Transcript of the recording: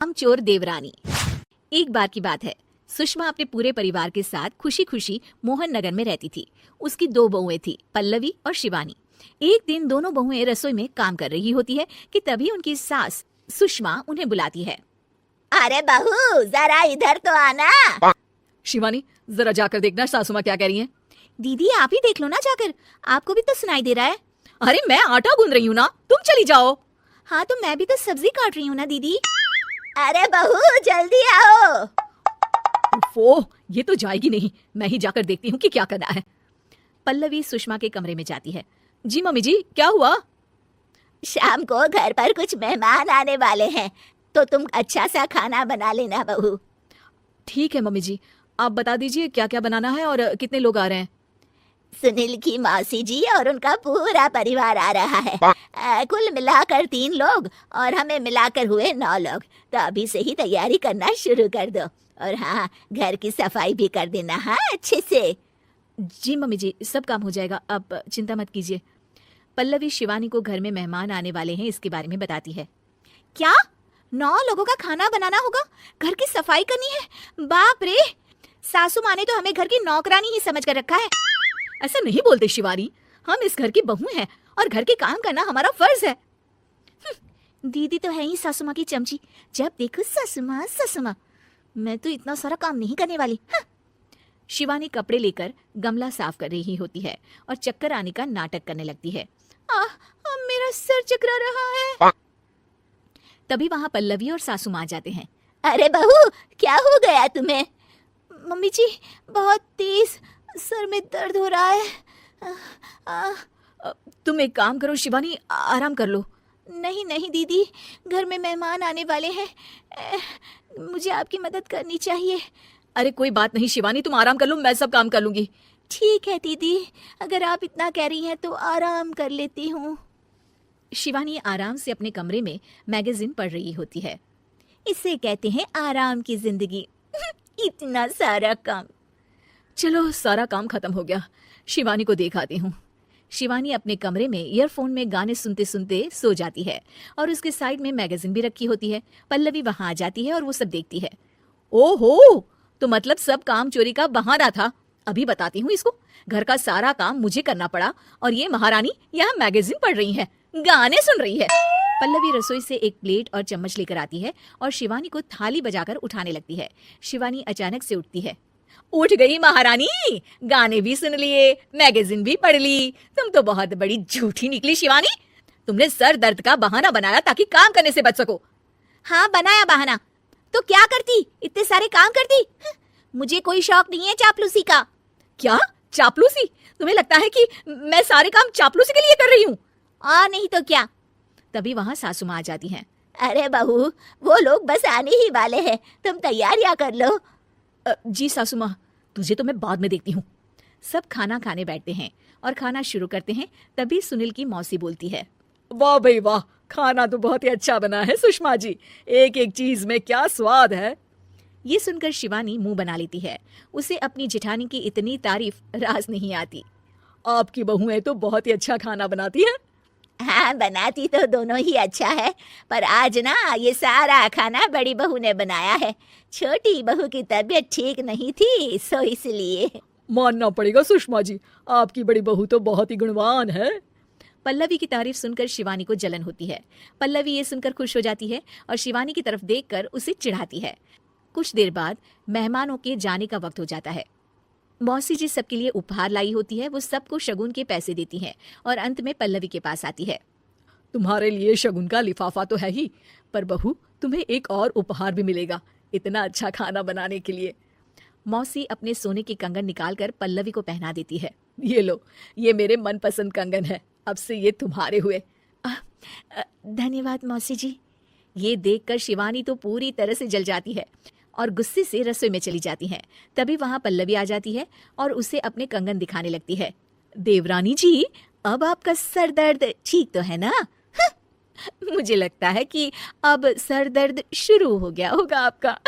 कामचोर देवरानी। एक बार की बात है, सुषमा अपने पूरे परिवार के साथ खुशी खुशी मोहन नगर में रहती थी। उसकी दो बहुएं थी, पल्लवी और शिवानी। एक दिन दोनों बहुएं रसोई में काम कर रही होती है कि तभी उनकी सास सुषमा उन्हें बुलाती है। अरे बहू, जरा इधर तो आना। शिवानी, जरा जाकर देखना सासू माँ क्या कह रही हैं। दीदी आप ही देख लो ना जाकर, आपको भी तो सुनाई दे रहा है। अरे मैं आटा गूंद रही हूँ ना, तुम चली जाओ। हाँ तो मैं भी तो सब्जी काट रही हूँ ना दीदी। अरे बहू, जल्दी आओ। ओह, ये तो जाएगी नहीं, मैं ही जाकर देखती हूँ कि क्या करना है। पल्लवी सुषमा के कमरे में जाती है। जी मम्मी जी, क्या हुआ? शाम को घर पर कुछ मेहमान आने वाले हैं, तो तुम अच्छा सा खाना बना लेना बहू। ठीक है मम्मी जी, आप बता दीजिए क्या क्या बनाना है और कितने लोग आ रहे हैं। सुनील की मौसी जी और उनका पूरा परिवार आ रहा है। कुल मिलाकर 3 लोग और हमें मिलाकर हुए 9 लोग। तो अभी से ही तैयारी करना शुरू कर दो। और हाँ, घर की सफाई भी कर देना, हाँ, अच्छे से। जी मम्मी जी, सब काम हो जाएगा, आप चिंता मत कीजिए। पल्लवी शिवानी को घर में मेहमान आने वाले हैं इसके बारे में बताती है। क्या 9 लोगों का खाना बनाना होगा, घर की सफाई करनी है? बाप रे, सासू माँ ने तो हमें घर की नौकरानी ही समझ कर रखा है। ऐसा नहीं बोलते शिवानी, हम इस घर की बहू हैं और घर के काम करना हमारा फर्ज है। दीदी तो है ही सासू माँ की चमची, जब देखो सासू माँ सासू माँ। मैं तो इतना सारा काम नहीं करने वाली। शिवानी कपड़े लेकर गमला साफ कर रही होती है और चक्कर आने का नाटक करने लगती है। मेरा सर चकरा रहा है। तभी वहां पल्लवी और सासू माँ जाते हैं। अरे बहू, क्या हो गया तुम्हें? मम्मी जी, बहुत तेज सर में दर्द हो रहा है। तुम एक काम करो शिवानी, आराम कर लो। नहीं नहीं दीदी, घर में मेहमान आने वाले हैं, मुझे आपकी मदद करनी चाहिए। अरे कोई बात नहीं शिवानी, तुम आराम कर लो, मैं सब काम कर लूंगी। ठीक है दीदी, अगर आप इतना कह रही हैं तो आराम कर लेती हूँ। शिवानी आराम से अपने कमरे में मैगजीन पढ़ रही होती है। इसे कहते हैं आराम की जिंदगी। इतना सारा काम। चलो, सारा काम खत्म हो गया, शिवानी को देख आती हूँ। शिवानी अपने कमरे में ईयरफोन में गाने सुनते सुनते सो जाती है और उसके साइड में मैगजीन भी रखी होती है। पल्लवी वहां आ जाती है और वो सब देखती है। ओहो, तो मतलब सब काम चोरी का बहाना था। अभी बताती हूँ इसको। घर का सारा काम मुझे करना पड़ा और ये महारानी यहाँ मैगजीन पढ़ रही है, गाने सुन रही है। पल्लवी रसोई से एक प्लेट और चम्मच लेकर आती है और शिवानी को थाली बजाकर उठाने लगती है। शिवानी अचानक से उठती है। उठ गई महारानी, गाने भी सुन लिए, मैगजीन भी पढ़ ली। तुम तो बहुत बड़ी झूठी निकली शिवानी। तुमने सर दर्द का बहाना बनाया ताकि काम करने से बच सको। हाँ, बनाया बहाना, तो क्या करती, इतने सारे काम करती। मुझे कोई शौक नहीं है चापलूसी का। क्या चापलूसी? तुम्हें लगता है कि मैं सारे काम चापलूसी के लिए कर रही हूँ? नहीं तो क्या। तभी वहां सासू माँ आ जाती हैं। अरे बहू, वो लोग बस आने ही वाले हैं, तुम तैयारियां कर लो। जी सासू माँ, तुझे तो मैं बाद में देखती हूँ। सब खाना खाने बैठते हैं और खाना शुरू करते हैं। तभी सुनील की मौसी बोलती है। वाह भाई वाह, खाना तो बहुत ही अच्छा बना है सुषमा जी, एक एक चीज में क्या स्वाद है। ये सुनकर शिवानी मुंह बना लेती है। उसे अपनी जेठानी की इतनी तारीफ रास नहीं आती। आपकी बहुएं तो बहुत ही अच्छा खाना बनाती हैं। हाँ, बनाती तो दोनों ही अच्छा है, पर आज ना ये सारा खाना बड़ी बहू ने बनाया है। छोटी बहू की तबीयत ठीक नहीं थी, सो इसलिए। मानना पड़ेगा सुषमा जी, आपकी बड़ी बहू तो बहुत ही गुणवान है। पल्लवी की तारीफ सुनकर शिवानी को जलन होती है। पल्लवी ये सुनकर खुश हो जाती है और शिवानी की तरफ देखकर उसे चिढ़ाती है। कुछ देर बाद मेहमानों के जाने का वक्त हो जाता है। मौसी जी सबके लिए उपहार लाई होती है। वो सबको शगुन के पैसे देती हैं और अंत में पल्लवी के पास आती है। तुम्हारे लिए शगुन का लिफाफा तो है ही, पर बहू तुम्हें एक और उपहार भी मिलेगा इतना अच्छा खाना बनाने के लिए। मौसी अपने सोने के कंगन निकालकर पल्लवी को पहना देती है। ये लो, ये मेरे मनपसंद कंगन है, अब से ये तुम्हारे हुए। धन्यवाद मौसी जी। ये देखकर शिवानी तो पूरी तरह से जल जाती है और गुस्से से रसोई में चली जाती है। तभी वहां पल्लवी आ जाती है और उसे अपने कंगन दिखाने लगती है। देवरानी जी, अब आपका सर दर्द ठीक तो है ना? मुझे लगता है कि अब सर दर्द शुरू हो गया होगा आपका।